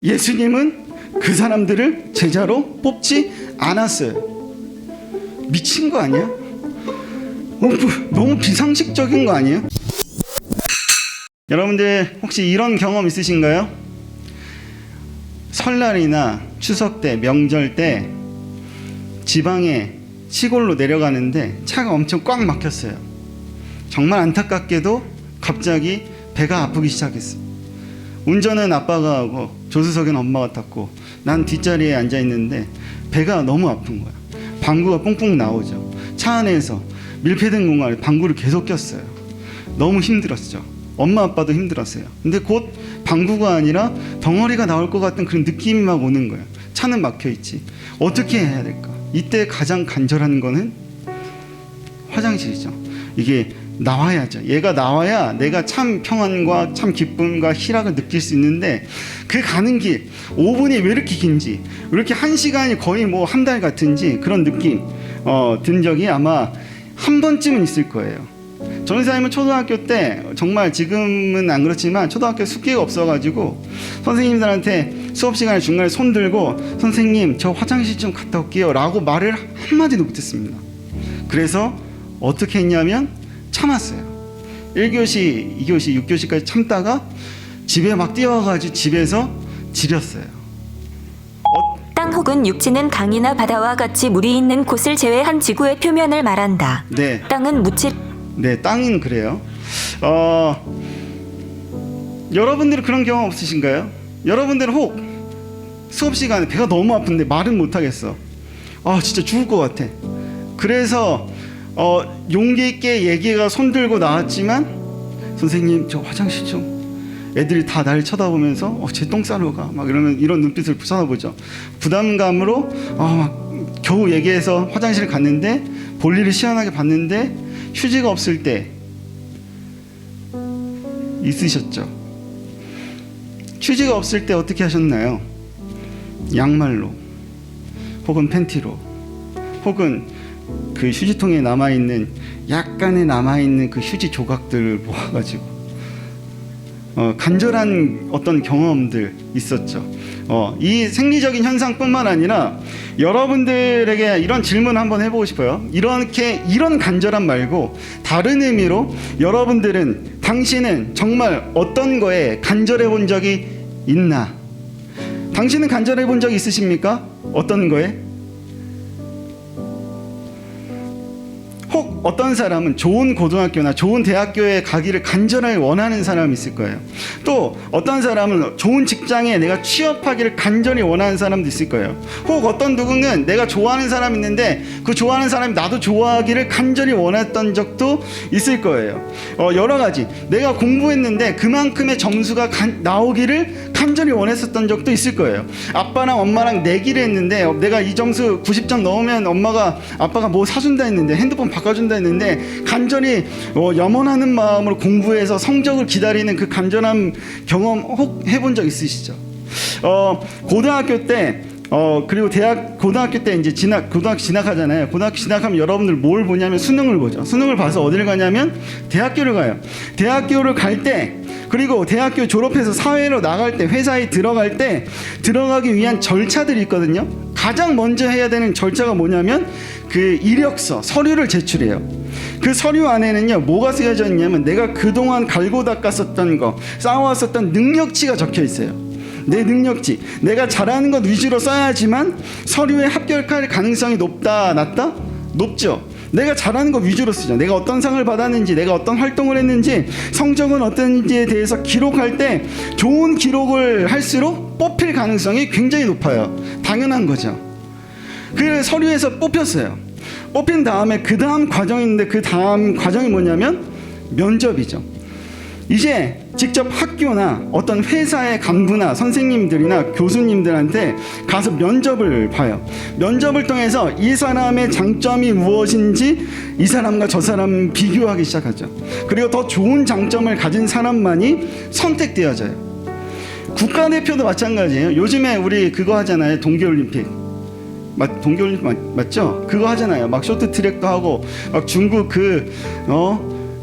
예수님은 그 사람들을 제자로 뽑지 않았어요. 미친 거 아니야? 너무 비상식적인 거 아니에요? 여러분들 혹시 이런 경험 있으신가요? 설날이나 추석 때, 명절 때 지방에 시골로 내려가는데 차가 엄청 꽉 막혔어요. 정말 안타깝게도 갑자기 배가 아프기 시작했어요. 운전은 아빠가 하고 조수석에는 엄마가 탔고 난 뒷자리에 앉아있는데 배가 너무 아픈 거야. 방구가 뽕뽕 나오죠. 차 안에서 밀폐된 공간에 방구를 계속 꼈어요. 너무 힘들었죠. 엄마 아빠도 힘들었어요. 근데 곧 방구가 아니라 덩어리가 나올 것 같은 그런 느낌이 막 오는 거예요. 차는 막혀있지. 어떻게 해야 될까? 이때 가장 간절한 거는 화장실이죠. 이게 나와야죠. 얘가 나와야 내가 참 평안과 참 기쁨과 희락을 느낄 수 있는데 그 가는 길 5분이 왜 이렇게 긴지, 왜 이렇게 1시간이 거의 뭐 한 달 같은지 그런 느낌 든 적이 아마 한 번쯤은 있을 거예요. 전도사님은 초등학교 때 정말 지금은 안 그렇지만 초등학교 숙제가 없어가지고 선생님들한테 수업 시간에 중간에 손 들고 선생님 저 화장실 좀 갔다 올게요 라고 말을 한마디도 못했습니다. 그래서 어떻게 했냐면 참았어요. 1교시, 2교시, 6교시까지 참다가 집에 막 뛰어와가지고 집에서 지렸어요. 땅 혹은 육지는 강이나 바다와 같이 물이 있는 곳을 제외한 지구의 표면을 말한다. 네. 땅은 묻힐. 네, 땅은 그래요. 여러분들은 그런 경험 없으신가요? 여러분들은 혹 수업 시간에 배가 너무 아픈데 말은 못하겠어. 진짜 죽을 것 같아. 그래서 용기 있게 얘기가 손 들고 나왔지만 선생님 저 화장실 좀. 애들이 다 날 쳐다보면서 쟤 똥 싸러 가 막 이러면 이런 눈빛을 쳐다보죠. 부담감으로 막 겨우 얘기해서 화장실 갔는데 볼일을 시원하게 봤는데 휴지가 없을 때 있으셨죠? 휴지가 없을 때 어떻게 하셨나요? 양말로 혹은 팬티로 혹은 그 휴지통에 남아있는 약간의 남아있는 그 휴지 조각들을 모아가지고 간절한 어떤 경험들 있었죠. 이 생리적인 현상뿐만 아니라 여러분들에게 이런 질문 한번 해보고 싶어요. 이런 간절함 말고 다른 의미로 당신은 정말 어떤 거에 간절해 본 적이 있나? 당신은 간절해 본 적이 있으십니까? 어떤 거에? 혹 어떤 사람은 좋은 고등학교나 좋은 대학교에 가기를 간절하게 원하는 사람이 있을 거예요. 또 어떤 사람은 좋은 직장에 내가 취업하기를 간절히 원하는 사람도 있을 거예요. 혹 어떤 누군가는 내가 좋아하는 사람이 있는데 그 좋아하는 사람이 나도 좋아하기를 간절히 원했던 적도 있을 거예요. 여러 가지 내가 공부했는데 그만큼의 점수가 나오기를 간절히 원했었던 적도 있을 거예요. 아빠랑 엄마랑 내기를 했는데 내가 이 점수 90점 넘으면 아빠가 뭐 사준다 했는데 핸드폰 바꿔준다 했는데 간절히 염원하는 마음으로 공부해서 성적을 기다리는 그 간절한 경험 혹 해본 적 있으시죠? 고등학교 때 그리고 고등학교 때 이제 고등학교 진학하잖아요. 고등학교 진학하면 여러분들 뭘 보냐면 수능을 보죠. 수능을 봐서 어디를 가냐면 대학교를 가요. 대학교를 갈 때 그리고 대학교 졸업해서 사회로 나갈 때 회사에 들어갈 때 들어가기 위한 절차들이 있거든요. 가장 먼저 해야 되는 절차가 뭐냐면 그 이력서, 서류를 제출해요. 그 서류 안에는요 뭐가 쓰여져 있냐면 내가 그동안 갈고 닦았었던 거, 쌓아왔었던 능력치가 적혀 있어요. 내 능력치, 내가 잘하는 것 위주로 써야지만 서류에 합격할 가능성이 높다, 낮다? 높죠. 내가 잘하는 것 위주로 쓰죠. 내가 어떤 상을 받았는지, 내가 어떤 활동을 했는지, 성적은 어떤지에 대해서 기록할 때 좋은 기록을 할수록 뽑힐 가능성이 굉장히 높아요. 당연한 거죠. 그 서류에서 뽑혔어요. 뽑힌 다음에 그 다음 과정이 있는데 그 다음 과정이 뭐냐면 면접이죠. 이제 직접 학교나 어떤 회사의 간부나 선생님들이나 교수님들한테 가서 면접을 봐요. 면접을 통해서 이 사람의 장점이 무엇인지 이 사람과 저 사람 비교하기 시작하죠. 그리고 더 좋은 장점을 가진 사람만이 선택되어져요. 국가대표도 마찬가지예요. 요즘에 우리 그거 하잖아요. 동계올림픽. 동계올림픽 맞죠? 그거 하잖아요. 막 쇼트트랙도 하고 막 중국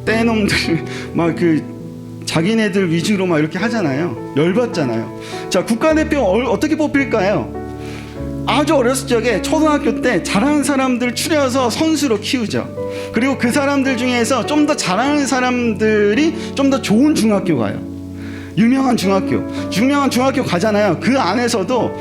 떼놈들 막 자기네들 위주로 막 이렇게 하잖아요. 열받잖아요. 자, 국가대표 어떻게 뽑힐까요? 아주 어렸을 적에 초등학교 때 잘하는 사람들 추려서 선수로 키우죠. 그리고 그 사람들 중에서 좀 더 잘하는 사람들이 좀 더 좋은 중학교 가요. 유명한 중학교 가잖아요. 그 안에서도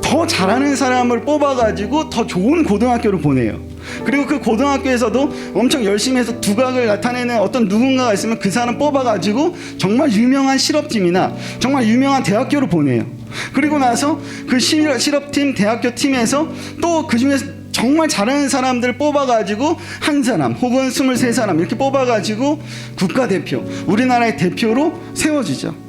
더 잘하는 사람을 뽑아가지고 더 좋은 고등학교로 보내요. 그리고 그 고등학교에서도 엄청 열심히 해서 두각을 나타내는 어떤 누군가가 있으면 그 사람 뽑아가지고 정말 유명한 실업팀이나 정말 유명한 대학교로 보내요. 그리고 나서 그 실업팀, 대학교 팀에서 또 그 중에서 정말 잘하는 사람들 뽑아가지고 한 사람 혹은 23사람 이렇게 뽑아가지고 국가대표, 우리나라의 대표로 세워지죠.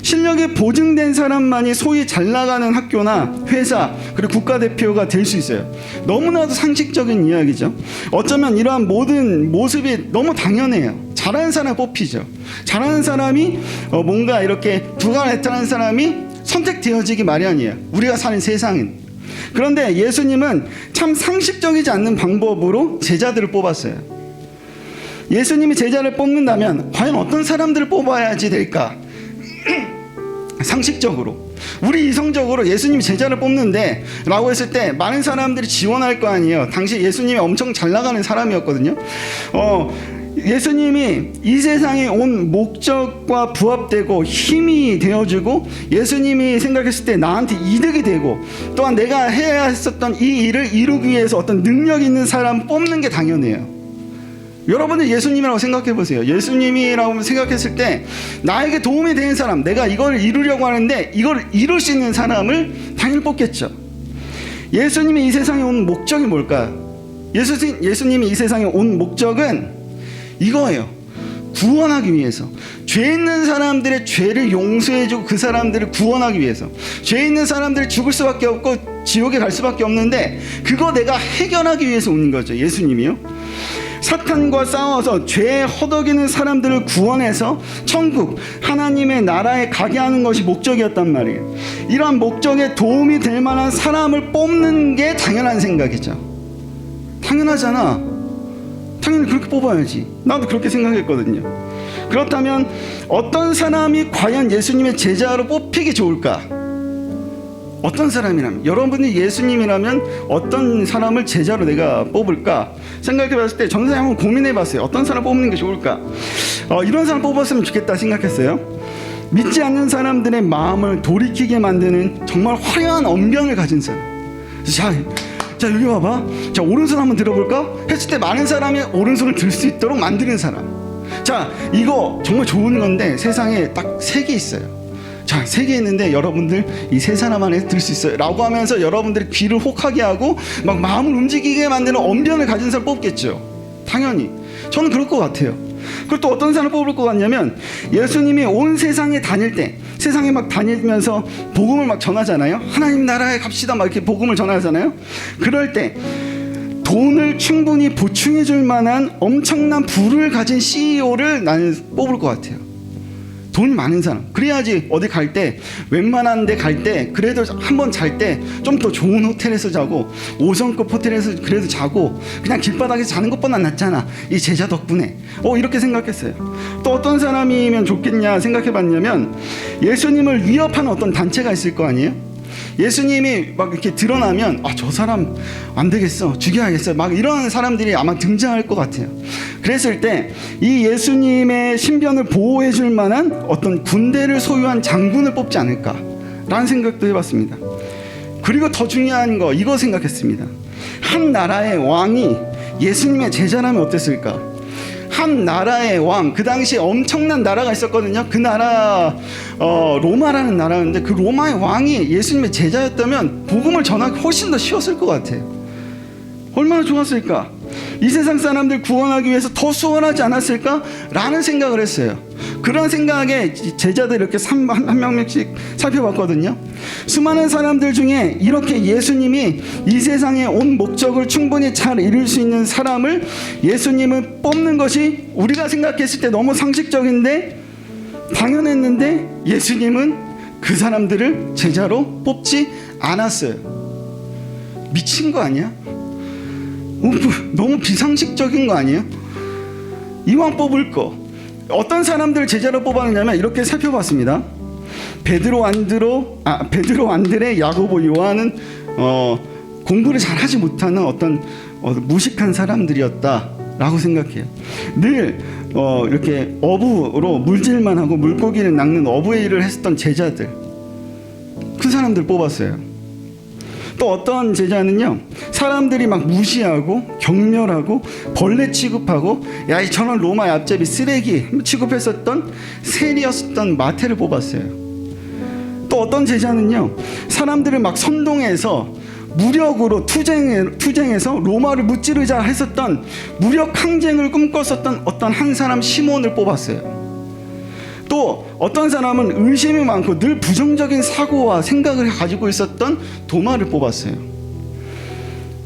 실력이 보증된 사람만이 소위 잘 나가는 학교나 회사 그리고 국가대표가 될 수 있어요. 너무나도 상식적인 이야기죠. 어쩌면 이러한 모든 모습이 너무 당연해요. 잘하는 사람 뽑히죠. 잘하는 사람이 뭔가 이렇게 두각을 나타내는 사람이 선택되어지기 마련이에요. 우리가 사는 세상은. 그런데 예수님은 참 상식적이지 않는 방법으로 제자들을 뽑았어요. 예수님이 제자를 뽑는다면 과연 어떤 사람들을 뽑아야지 될까? 상식적으로, 우리 이성적으로 예수님이 제자를 뽑는데 라고 했을 때 많은 사람들이 지원할 거 아니에요. 당시 예수님이 엄청 잘 나가는 사람이었거든요. 예수님이 이 세상에 온 목적과 부합되고 힘이 되어주고, 예수님이 생각했을 때 나한테 이득이 되고, 또한 내가 해야 했었던 이 일을 이루기 위해서 어떤 능력 있는 사람 뽑는 게 당연해요. 여러분들 예수님이라고 생각해 보세요. 예수님이라고 생각했을 때 나에게 도움이 되는 사람, 내가 이걸 이루려고 하는데 이걸 이룰 수 있는 사람을 당연히 뽑겠죠. 예수님이 이 세상에 온 목적이 뭘까요? 예수님이 이 세상에 온 목적은 이거예요. 구원하기 위해서, 죄 있는 사람들의 죄를 용서해주고 그 사람들을 구원하기 위해서. 죄 있는 사람들이 죽을 수밖에 없고 지옥에 갈 수밖에 없는데 그거 내가 해결하기 위해서 오는 거죠. 예수님이요. 사탄과 싸워서 죄에 허덕이는 사람들을 구원해서 천국, 하나님의 나라에 가게 하는 것이 목적이었단 말이에요. 이러한 목적에 도움이 될 만한 사람을 뽑는 게 당연한 생각이죠. 당연하잖아. 당연히 그렇게 뽑아야지. 나도 그렇게 생각했거든요. 그렇다면 어떤 사람이 과연 예수님의 제자로 뽑히기 좋을까? 어떤 사람이라면, 여러분이 예수님이라면 어떤 사람을 제자로 내가 뽑을까 생각해 봤을 때 저는 한번 고민해 봤어요. 어떤 사람 뽑는 게 좋을까? 이런 사람 뽑았으면 좋겠다 생각했어요. 믿지 않는 사람들의 마음을 돌이키게 만드는 정말 화려한 언변을 가진 사람. 자 여기 봐봐. 자, 오른손 한번 들어볼까? 했을 때 많은 사람이 오른손을 들 수 있도록 만드는 사람. 자, 이거 정말 좋은 건데 세상에 딱 3개 있어요. 자, 3개 있는데 여러분들 이 3사람 안에 들 수 있어요 라고 하면서 여러분들이 귀를 혹하게 하고 막 마음을 움직이게 만드는 언변을 가진 사람 뽑겠죠. 당연히 저는 그럴 것 같아요. 그리고 또 어떤 사람을 뽑을 것 같냐면, 예수님이 온 세상에 다닐 때, 세상에 막 다니면서 복음을 막 전하잖아요. 하나님 나라에 갑시다 막 이렇게 복음을 전하잖아요. 그럴 때 돈을 충분히 보충해 줄 만한 엄청난 부를 가진 CEO를 나는 뽑을 것 같아요. 돈 많은 사람. 그래야지 어디 갈 때, 웬만한 데 갈 때 그래도 한번 잘 때 좀 더 좋은 호텔에서 자고, 5성급 호텔에서 그래도 자고, 그냥 길바닥에서 자는 것보다 낫잖아, 이 제자 덕분에. 이렇게 생각했어요. 또 어떤 사람이면 좋겠냐 생각해 봤냐면, 예수님을 위협하는 어떤 단체가 있을 거 아니에요. 예수님이 막 이렇게 드러나면 저 사람 안 되겠어, 죽여야겠어, 막 이런 사람들이 아마 등장할 것 같아요. 그랬을 때 이 예수님의 신변을 보호해 줄 만한 어떤 군대를 소유한 장군을 뽑지 않을까라는 생각도 해봤습니다. 그리고 더 중요한 거 이거 생각했습니다. 한 나라의 왕이 예수님의 제자라면 어땠을까? 한 나라의 왕, 그 당시에 엄청난 나라가 있었거든요. 그 나라 로마라는 나라였는데, 그 로마의 왕이 예수님의 제자였다면 복음을 전하기 훨씬 더 쉬웠을 것 같아요. 얼마나 좋았을까? 이 세상 사람들 구원하기 위해서 더 수월하지 않았을까? 라는 생각을 했어요. 그런 생각에 제자들 이렇게 한 명씩 살펴봤거든요. 수많은 사람들 중에 이렇게 예수님이 이 세상에 온 목적을 충분히 잘 이룰 수 있는 사람을 예수님은 뽑는 것이 우리가 생각했을 때 너무 상식적인데 당연했는데, 예수님은 그 사람들을 제자로 뽑지 않았어요. 미친 거 아니야? 너무 비상식적인 거 아니에요? 이왕 뽑을 거, 어떤 사람들을 제자로 뽑았느냐면 이렇게 살펴봤습니다. 베드로, 안드레, 야고보, 요한은 공부를 잘하지 못하는 어떤 무식한 사람들이었다라고 생각해요. 늘 이렇게 어부로 물질만 하고 물고기를 낚는 어부의 일을 했었던 제자들, 그 사람들 뽑았어요. 또 어떤 제자는요, 사람들이 막 무시하고 경멸하고 벌레 취급하고 야, 이 저런 로마 얍제비 쓰레기 취급했었던 세리였었던 마태를 뽑았어요. 또 어떤 제자는요, 사람들을 막 선동해서 무력으로 투쟁해서 로마를 무찌르자 했었던 무력 항쟁을 꿈꿨었던 어떤 한 사람 시몬을 뽑았어요. 또 어떤 사람은 의심이 많고 늘 부정적인 사고와 생각을 가지고 있었던 도마를 뽑았어요.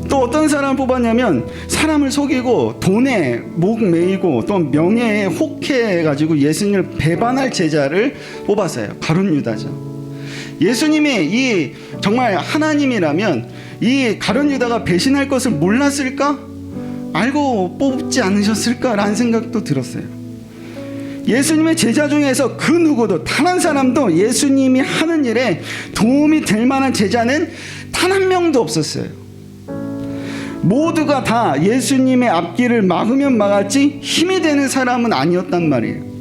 또 어떤 사람을 뽑았냐면 사람을 속이고 돈에 목 매이고 또 명예에 혹해가지고 예수님을 배반할 제자를 뽑았어요. 가룟 유다죠. 예수님이 이 정말 하나님이라면 이 가룟 유다가 배신할 것을 몰랐을까? 알고 뽑지 않으셨을까라는 생각도 들었어요. 예수님의 제자 중에서 그 누구도 단 한 사람도 예수님이 하는 일에 도움이 될 만한 제자는 단 한 명도 없었어요. 모두가 다 예수님의 앞길을 막으면 막았지 힘이 되는 사람은 아니었단 말이에요.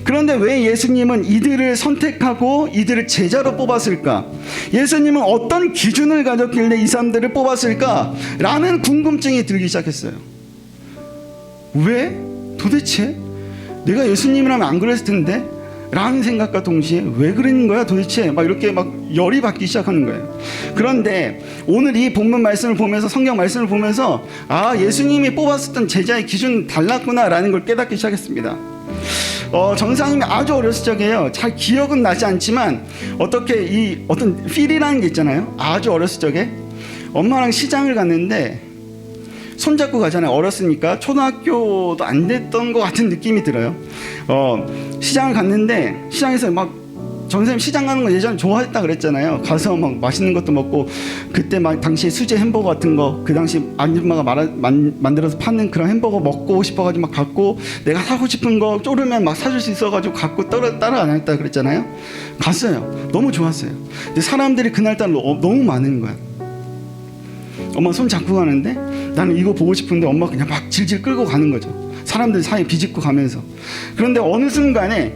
그런데 왜 예수님은 이들을 선택하고 이들을 제자로 뽑았을까? 예수님은 어떤 기준을 가졌길래 이 사람들을 뽑았을까? 라는 궁금증이 들기 시작했어요. 왜? 도대체? 내가 예수님이라면 안 그랬을 텐데? 라는 생각과 동시에 왜 그러는 거야 도대체? 막 이렇게 막 열이 받기 시작하는 거예요. 그런데 오늘 이 본문 말씀을 보면서, 성경 말씀을 보면서 예수님이 뽑았었던 제자의 기준은 달랐구나라는 걸 깨닫기 시작했습니다. 전사님이 아주 어렸을 적에요. 잘 기억은 나지 않지만 어떻게 이 어떤 필이라는 게 있잖아요. 아주 어렸을 적에 엄마랑 시장을 갔는데 손잡고 가잖아요. 어렸으니까 초등학교도 안 됐던 것 같은 느낌이 들어요. 시장을 갔는데 시장에서 막 전선생님 시장 가는 거 예전에 좋아했다 그랬잖아요. 가서 막 맛있는 것도 먹고 그때 막 당시에 수제 햄버거 같은 거 그 당시 아줌마가 만들어서 파는 그런 햄버거 먹고 싶어가지고 막 갖고 내가 사고 싶은 거 쪼르면 막 사줄 수 있어가지고 갖고 따라 안 했다 그랬잖아요. 갔어요. 너무 좋았어요. 근데 사람들이 그날따라 너무 많은 거야. 엄마 손 잡고 가는데 나는 이거 보고 싶은데 엄마 그냥 막 질질 끌고 가는 거죠. 사람들 사이에 비집고 가면서. 그런데 어느 순간에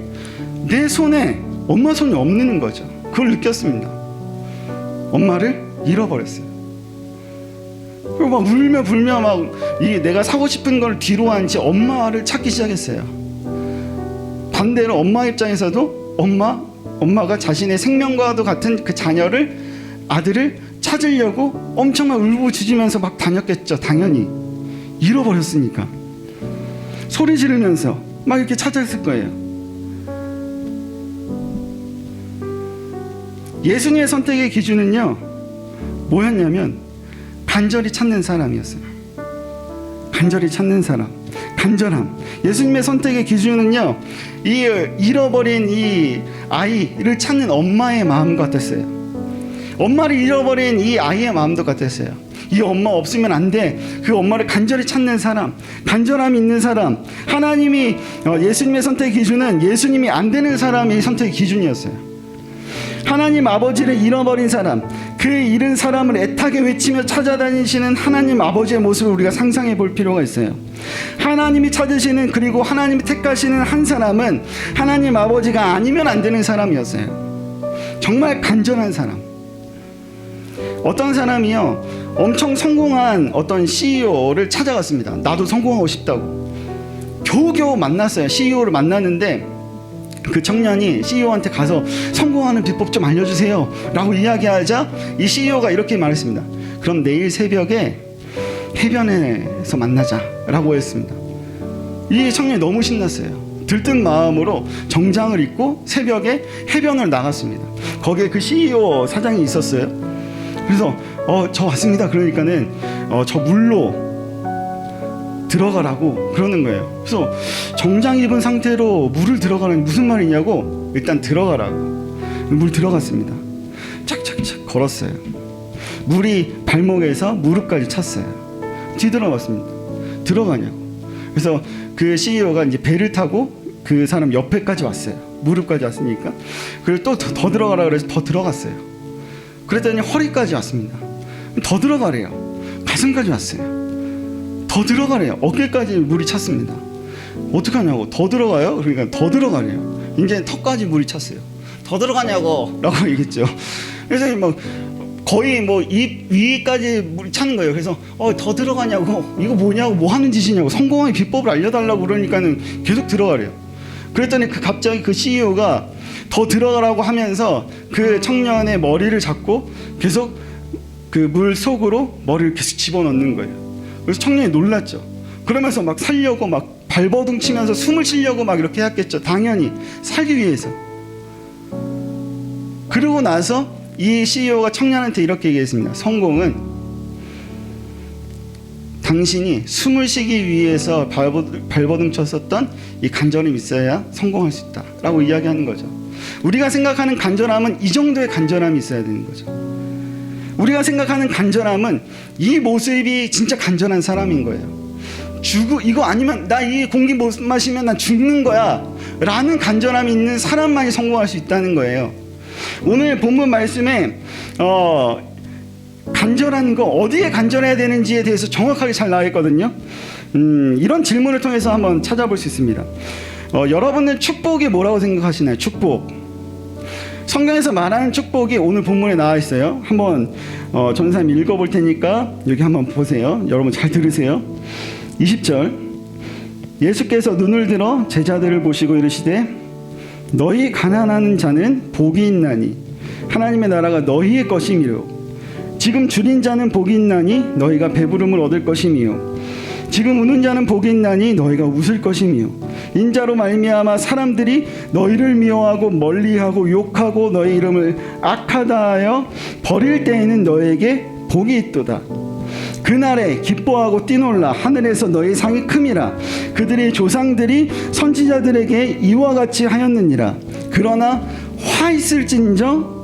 내 손에 엄마 손이 없는 거죠. 그걸 느꼈습니다. 엄마를 잃어버렸어요. 그리고 막 울며 불며 막 이게 내가 사고 싶은 걸 뒤로 한 채 엄마를 찾기 시작했어요. 반대로 엄마 입장에서도 엄마가 자신의 생명과도 같은 그 자녀를, 아들을 찾으려고 엄청 막 울부짖으면서 막 다녔겠죠. 당연히 잃어버렸으니까 소리 지르면서 막 이렇게 찾았을 거예요. 예수님의 선택의 기준은요 뭐였냐면 간절히 찾는 사람이었어요. 간절히 찾는 사람, 간절함. 예수님의 선택의 기준은요 이 잃어버린 이 아이를 찾는 엄마의 마음 같았어요. 엄마를 잃어버린 이 아이의 마음도 같았어요. 이 엄마 없으면 안 돼. 그 엄마를 간절히 찾는 사람, 간절함이 있는 사람. 하나님이 예수님의 선택의 기준은 예수님이 안 되는 사람의 선택의 기준이었어요. 하나님 아버지를 잃어버린 사람, 그 잃은 사람을 애타게 외치며 찾아다니시는 하나님 아버지의 모습을 우리가 상상해 볼 필요가 있어요. 하나님이 찾으시는, 그리고 하나님이 택하시는 한 사람은 하나님 아버지가 아니면 안 되는 사람이었어요. 정말 간절한 사람. 어떤 사람이요 엄청 성공한 어떤 CEO를 찾아갔습니다. 나도 성공하고 싶다고. 겨우겨우 만났어요. CEO를 만났는데 그 청년이 CEO한테 가서 성공하는 비법 좀 알려주세요 라고 이야기하자 이 CEO가 이렇게 말했습니다. 그럼 내일 새벽에 해변에서 만나자 라고 했습니다. 이 청년이 너무 신났어요. 들뜬 마음으로 정장을 입고 새벽에 해변을 나갔습니다. 거기에 그 CEO 사장이 있었어요. 그래서 저 왔습니다. 그러니까는 저 물로 들어가라고 그러는 거예요. 그래서 정장 입은 상태로 물을 들어가는 무슨 말이냐고, 일단 들어가라고. 물 들어갔습니다. 착착착 걸었어요. 물이 발목에서 무릎까지 찼어요. 뒤돌아봤습니다. 들어가냐고. 그래서 그 CEO가 이제 배를 타고 그 사람 옆에까지 왔어요. 무릎까지 왔으니까. 그리고 또 더 들어가라 그래서 더 들어갔어요. 그랬더니 허리까지 왔습니다. 더 들어가래요. 가슴까지 왔어요. 더 들어가래요. 어깨까지 물이 찼습니다. 어떡하냐고. 더 들어가요? 그러니까 더 들어가래요. 이제 턱까지 물이 찼어요. 더 들어가냐고 라고 얘기했죠. 그래서 뭐 거의 뭐 입 위까지 물이 차는 거예요. 그래서 더 들어가냐고, 이거 뭐냐고, 뭐 하는 짓이냐고, 성공의 비법을 알려달라고 그러니까는 계속 들어가래요. 그랬더니 갑자기 그 CEO가 더 들어가라고 하면서 그 청년의 머리를 잡고 계속 그 물 속으로 머리를 계속 집어넣는 거예요. 그래서 청년이 놀랐죠. 그러면서 막 살려고 막 발버둥 치면서 숨을 쉬려고 막 이렇게 했겠죠. 당연히 살기 위해서. 그러고 나서 이 CEO가 청년한테 이렇게 얘기했습니다. 성공은 당신이 숨을 쉬기 위해서 발버둥 쳤었던 이 간절함이 있어야 성공할 수 있다 라고 이야기하는 거죠. 우리가 생각하는 간절함은 이 정도의 간절함이 있어야 되는 거죠. 우리가 생각하는 간절함은 이 모습이 진짜 간절한 사람인 거예요. 이거 아니면 나 이 공기 못 마시면 난 죽는 거야 라는 간절함이 있는 사람만이 성공할 수 있다는 거예요. 오늘 본문 말씀에 간절한 거, 어디에 간절해야 되는지에 대해서 정확하게 잘 나와 있거든요. 이런 질문을 통해서 한번 찾아볼 수 있습니다. 여러분은 축복이 뭐라고 생각하시나요? 축복. 성경에서 말하는 축복이 오늘 본문에 나와 있어요. 한번 전사님 읽어볼 테니까 여기 한번 보세요. 여러분 잘 들으세요. 20절, 예수께서 눈을 들어 제자들을 보시고 이르시되 너희 가난한 자는 복이 있나니 하나님의 나라가 너희의 것이미요. 지금 줄인 자는 복이 있나니 너희가 배부름을 얻을 것이미요. 지금 우는 자는 복이 있나니 너희가 웃을 것이미요. 인자로 말미암아 사람들이 너희를 미워하고 멀리하고 욕하고 너희 이름을 악하다 하여 버릴 때에는 너희에게 복이 있도다. 그날에 기뻐하고 뛰놀라. 하늘에서 너희 상이 큼이라. 그들의 조상들이 선지자들에게 이와 같이 하였느니라. 그러나 화 있을진저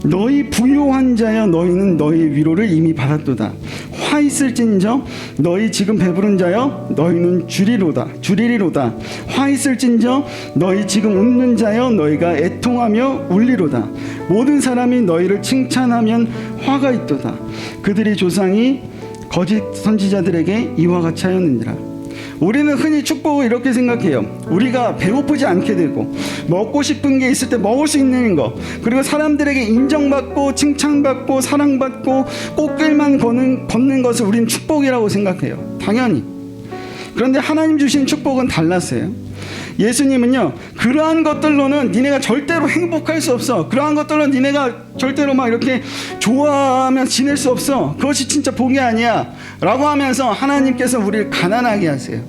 너희 부요한 자여 너희는 너희 위로를 이미 받았도다. 화 있을진저 너희 지금 배부른 자여 너희는 주리리로다. 화 있을진저 너희 지금 웃는 자여 너희가 애통하며 울리로다. 모든 사람이 너희를 칭찬하면 화가 있도다. 그들의 조상이 거짓 선지자들에게 이와 같이 하였느니라. 우리는 흔히 축복을 이렇게 생각해요. 우리가 배고프지 않게 되고 먹고 싶은 게 있을 때 먹을 수 있는 거, 그리고 사람들에게 인정받고 칭찬받고 사랑받고 꽃길만 걷는 것을 우리는 축복이라고 생각해요. 당연히. 그런데 하나님 주신 축복은 달랐어요. 예수님은요, 그러한 것들로는 니네가 절대로 행복할 수 없어. 그러한 것들로 니네가 절대로 막 이렇게 좋아하며 지낼 수 없어. 그것이 진짜 복이 아니야 라고 하면서 하나님께서 우리를 가난하게 하세요.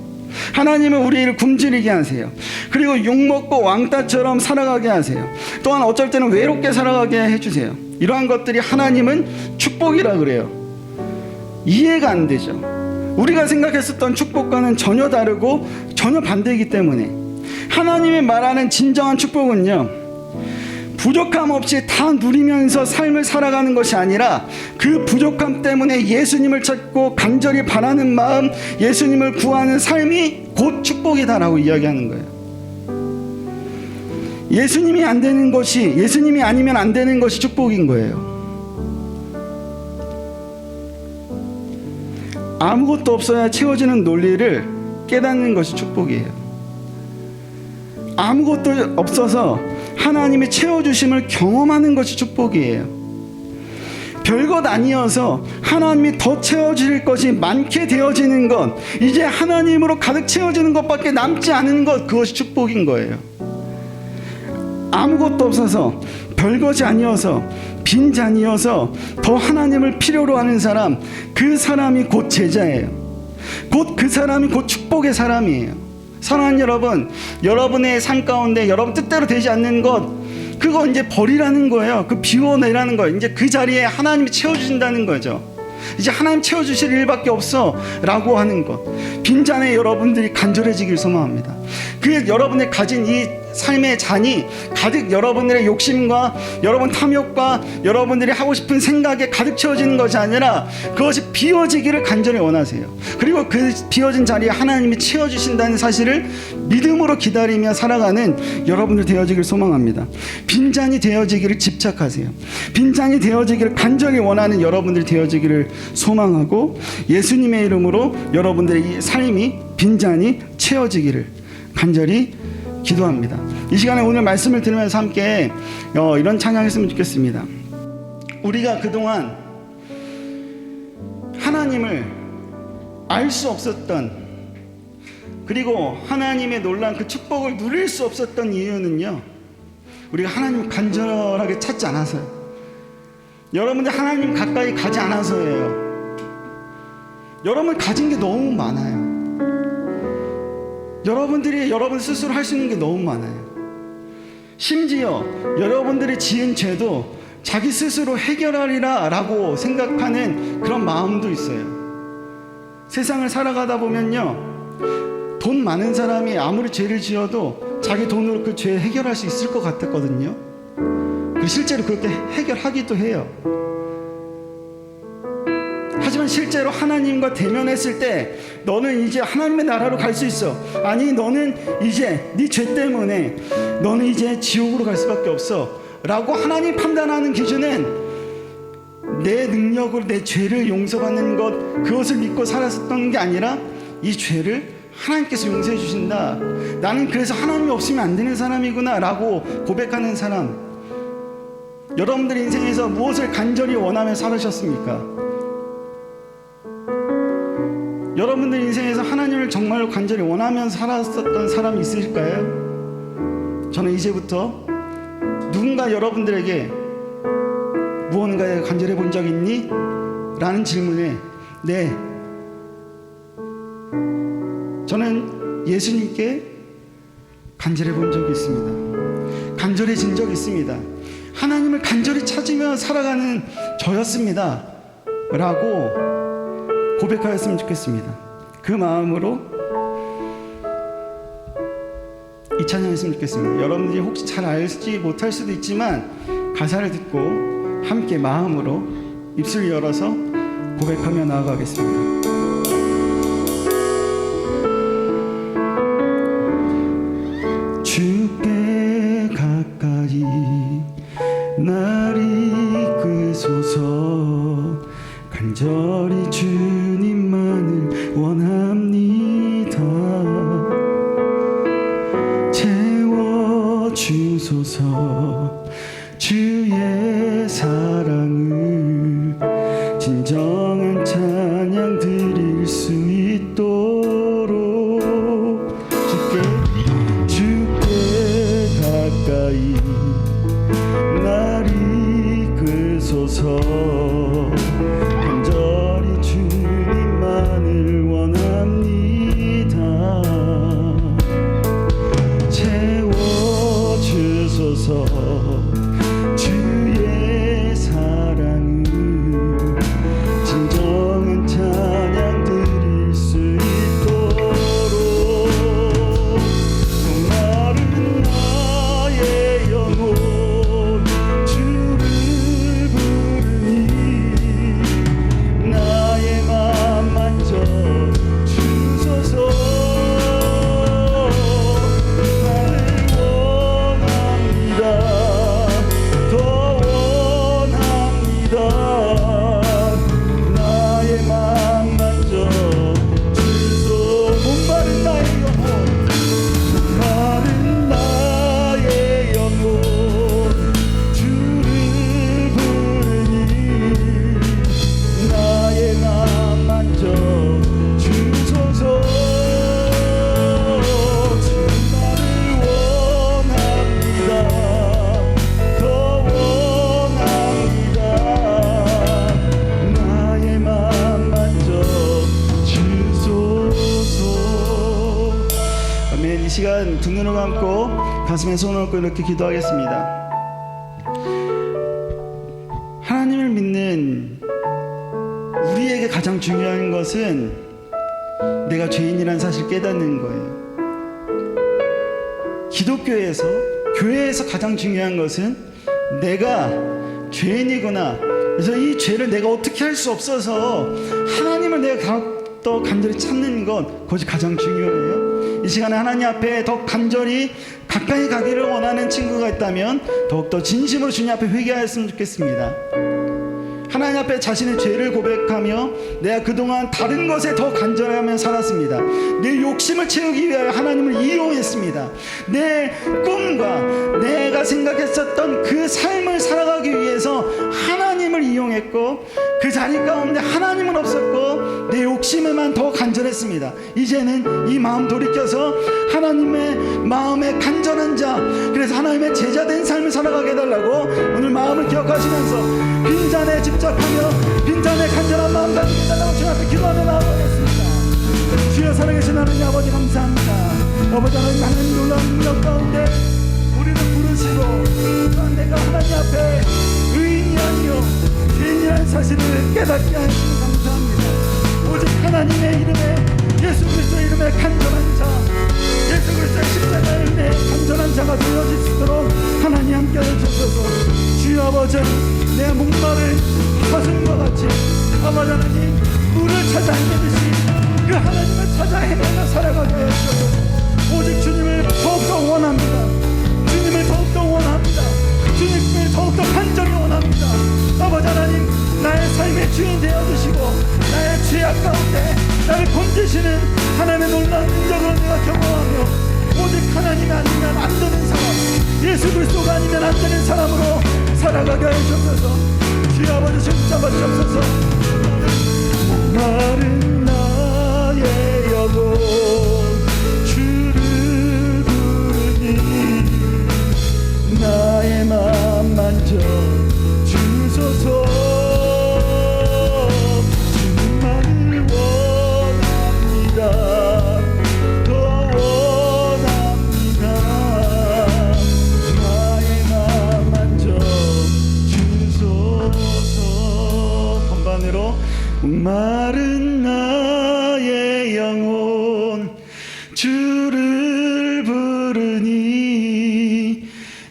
하나님은 우리를 굶주리게 하세요. 그리고 욕먹고 왕따처럼 살아가게 하세요. 또한 어쩔 때는 외롭게 살아가게 해주세요. 이러한 것들이 하나님은 축복이라 그래요. 이해가 안 되죠. 우리가 생각했었던 축복과는 전혀 다르고 전혀 반대이기 때문에 하나님이 말하는 진정한 축복은요, 부족함 없이 다 누리면서 삶을 살아가는 것이 아니라 그 부족함 때문에 예수님을 찾고 간절히 바라는 마음, 예수님을 구하는 삶이 곧 축복이다라고 이야기하는 거예요. 예수님이 안 되는 것이, 예수님이 아니면 안 되는 것이 축복인 거예요. 아무것도 없어야 채워지는 논리를 깨닫는 것이 축복이에요. 아무것도 없어서 하나님의 채워주심을 경험하는 것이 축복이에요. 별것 아니어서 하나님이 더 채워질 것이 많게 되어지는 것, 이제 하나님으로 가득 채워지는 것밖에 남지 않은 것, 그것이 축복인 거예요. 아무것도 없어서, 별것이 아니어서, 빈잔이어서 더 하나님을 필요로 하는 사람, 그 사람이 곧 제자예요. 곧 그 사람이 곧 축복의 사람이에요. 사랑하는 여러분, 여러분의 삶 가운데 여러분 뜻대로 되지 않는 것, 그거 이제 버리라는 거예요. 그 비워내라는 거예요. 이제 그 자리에 하나님이 채워주신다는 거죠. 이제 하나님 채워주실 일밖에 없어 라고 하는 것. 빈잔에 여러분들이 간절해지길 소망합니다. 그 여러분의 가진 이 삶의 잔이 가득 여러분들의 욕심과 여러분 탐욕과 여러분들이 하고 싶은 생각에 가득 채워지는 것이 아니라 그것이 비워지기를 간절히 원하세요. 그리고 그 비워진 자리에 하나님이 채워주신다는 사실을 믿음으로 기다리며 살아가는 여러분들 되어지기를 소망합니다. 빈잔이 되어지기를 집착하세요. 빈잔이 되어지기를 간절히 원하는 여러분들 되어지기를 소망하고, 예수님의 이름으로 여러분들의 이 삶이 빈잔이 채워지기를 간절히 기도합니다. 이 시간에 오늘 말씀을 들으면서 함께 이런 찬양했으면 좋겠습니다. 우리가 그동안 하나님을 알 수 없었던, 그리고 하나님의 놀라운 그 축복을 누릴 수 없었던 이유는요, 우리가 하나님 간절하게 찾지 않아서요. 여러분들 하나님 가까이 가지 않아서예요. 여러분 가진 게 너무 많아요. 여러분들이 여러분 스스로 할 수 있는 게 너무 많아요. 심지어 여러분들이 지은 죄도 자기 스스로 해결하리라 라고 생각하는 그런 마음도 있어요. 세상을 살아가다 보면요, 돈 많은 사람이 아무리 죄를 지어도 자기 돈으로 그 죄 해결할 수 있을 것 같았거든요. 그리고 실제로 그렇게 해결하기도 해요. 하지만 실제로 하나님과 대면했을 때 너는 이제 하나님의 나라로 갈 수 있어, 아니 너는 이제 네 죄 때문에 너는 이제 지옥으로 갈 수밖에 없어 라고 하나님 판단하는 기준은 내 능력으로 내 죄를 용서받는 것, 그것을 믿고 살았었던 게 아니라 이 죄를 하나님께서 용서해 주신다, 나는 그래서 하나님이 없으면 안 되는 사람이구나 라고 고백하는 사람. 여러분들 인생에서 무엇을 간절히 원하며 살으셨습니까? 여러분들 인생에서 하나님을 정말로 간절히 원하면서 살았었던 사람이 있으실까요? 저는 이제부터 누군가 여러분들에게 무언가에 간절해 본 적 있니? 라는 질문에 네, 저는 예수님께 간절해 본 적이 있습니다. 간절해진 적이 있습니다. 하나님을 간절히 찾으며 살아가는 저였습니다 라고 고백하였으면 좋겠습니다. 그 마음으로 이 찬양 했으면 좋겠습니다. 여러분들이 혹시 잘 알지 못할 수도 있지만 가사를 듣고 함께 마음으로 입술 열어서 고백하며 나아가겠습니다. 주께 가까이 날 이끄소서, 간절히 주님만을 원합니다. 채워주소서, 주의 사랑을 진정한 찬양 드릴 수 있도록 주께 가까이 날 이끄소서, 간절히 주님만을 원합니다. 채워주소서, 주의 사랑을 진정한 찬양 드릴 수 있도록 목마른 나의 영혼 주를 부르니 나의 맘 만져 주소서. 나를 원합니다. 더 원합니다. 나의 맘 만져 주소. 목마른 나의 영혼, 목마른 나의 영혼 주를 부르니 나의 맘 만져 주소서. 나를 원합니다. 더 원합니다. 나의 맘 만져 주소서. 아멘. 이 시간 두 눈을 감고 가슴에 손을 얹고 이렇게 기도하겠습니다. 하나님을 믿는 우리에게 가장 중요한 것은 내가 죄인이라는 사실 깨닫는 거예요. 기독교에서 교회에서 가장 중요한 것은 내가 죄인이구나, 그래서 이 죄를 내가 어떻게 할 수 없어서 하나님을 내가 더 간절히 찾는 것, 그것이 가장 중요해요. 이 시간에 하나님 앞에 더 간절히 가까이 가기를 원하는 친구가 있다면 더욱더 진심으로 주님 앞에 회개하였으면 좋겠습니다. 하나님 앞에 자신의 죄를 고백하며 내가 그동안 다른 것에 더 간절하며 살았습니다. 내 욕심을 채우기 위하여 하나님을 이용했습니다. 내 꿈과 내가 생각했었던 그 삶을 살아가기 위해서 하나님을 이용했고, 그 자리 가운데 하나님은 없었고 내 욕심에만 더 간절했습니다. 이제는 이 마음 돌이켜서 하나님의 마음에 간절한 자, 그래서 하나님의 제자된 삶을 살아가게 해달라고 오늘 마음을 기억하시면서 빈잔에 집착하며 빈잔에 간절한 마음 가지게 해달라고 주님 앞에 기도하며 나아가겠습니다. 주여, 살아계신 하나님 아버지 감사합니다. 아버지 하나님 놀라운 능력 가운데 우리를 부르시고 또한 내가 하나님 앞에 의인이 아니요 죄인이라는 사실을 깨닫게 하시니 감사합니다. 오직 하나님의 이름에, 예수 그리스도의 이름에 간절한 자, 예수 그리스도의 십자가의 은혜에 간절한 자가 되어질 수 있도록 하나님 함께 하셔서 주여 아버지, 내 목마른 가슴과 같이 아버지 하나님 물을 찾아 헤매듯이 그 하나님을 찾아 헤매며 살아가게 하셔서 오직 주님을 더욱더 원합니다. 주님을 더욱더 원합니다. 주님을 더욱더 간절히 원합니다. 아버지 하나님, 나의 삶의 주인 되어주시고 나의 죄악 가운데 나를 건지시는 하나님의 놀라운 능력을 내가 경험하며 오직 하나님이 아니면 안 되는 사람, 예수 그리스도가 아니면 안 되는 사람으로 살아가게 하셔서 주여 아버지 진짜 받으옵소서. 목마른 나의 영혼 주를 부르니 나의 맘 만져 주소서. 주님만을 원합니다. 더 원합니다. 나의 맘 만져 주소서. 건반으로 목마른 나의 영혼 주를 부르니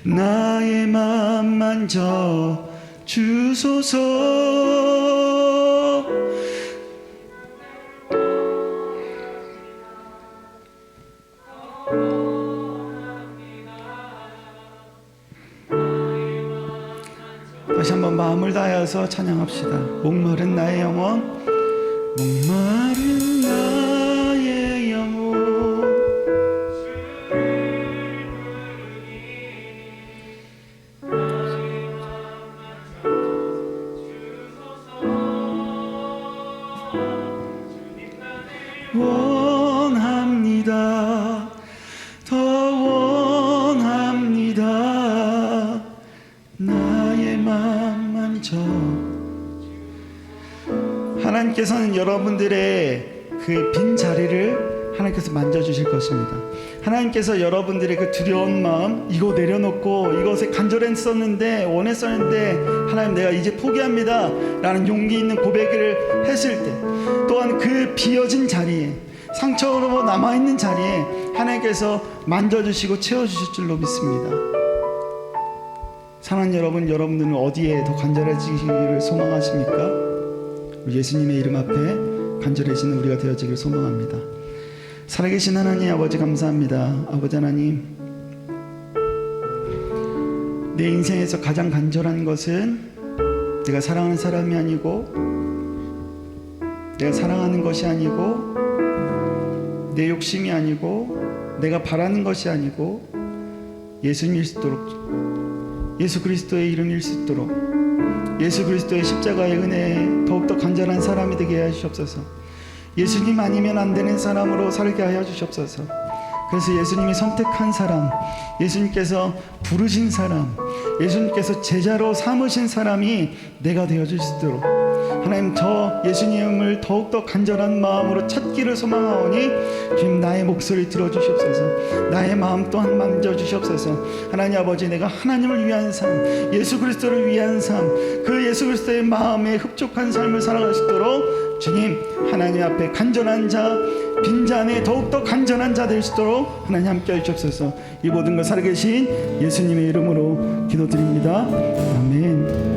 나의 맘 만져 주소서. 다시 한번 마음을 다하여서 찬양합시다. 목마른 나의 영혼, 목마른 나의 영혼 원합니다. 더 원합니다. 나의 맘 만져. 하나님께서는 여러분들의 그 빈 자리를 하나님께서 만져주실 것입니다. 하나님께서 여러분들의 그 두려운 마음, 이거 내려놓고 이것에 간절했었는데 원했었는데 하나님 내가 이제 포기합니다 라는 용기 있는 고백을 했을 때, 또한 그 비어진 자리에, 상처로 남아있는 자리에 하나님께서 만져주시고 채워주실 줄로 믿습니다. 사랑하는 여러분, 여러분들은 어디에 더 간절해지기를 소망하십니까? 예수님의 이름 앞에 간절해지는 우리가 되어지기를 소망합니다. 살아계신 하나님 아버지 감사합니다. 아버지 하나님, 내 인생에서 가장 간절한 것은 내가 사랑하는 사람이 아니고, 내가 사랑하는 것이 아니고, 내 욕심이 아니고, 내가 바라는 것이 아니고, 예수님일 수 있도록, 예수 그리스도의 이름일 수 있도록, 예수 그리스도의 십자가의 은혜에 더욱더 간절한 사람이 되게 하여 주시옵소서. 예수님 아니면 안 되는 사람으로 살게 하여 주시옵소서. 그래서 예수님이 선택한 사람, 예수님께서 부르신 사람, 예수님께서 제자로 삼으신 사람이 내가 되어 주시도록 하나님, 저 예수님을 더욱더 간절한 마음으로 찾기를 소망하오니 주님 나의 목소리 들어주시옵소서. 나의 마음 또한 만져주시옵소서. 하나님 아버지, 내가 하나님을 위한 삶, 예수 그리스도를 위한 삶, 그 예수 그리스도의 마음에 흡족한 삶을 살아갈 수 있도록 주님, 하나님 앞에 간절한 자, 빈잔에 더욱더 간절한 자 될 수 있도록 하나님 함께 하시옵소서. 이 모든 걸 살아계신 예수님의 이름으로 기도드립니다. 아멘.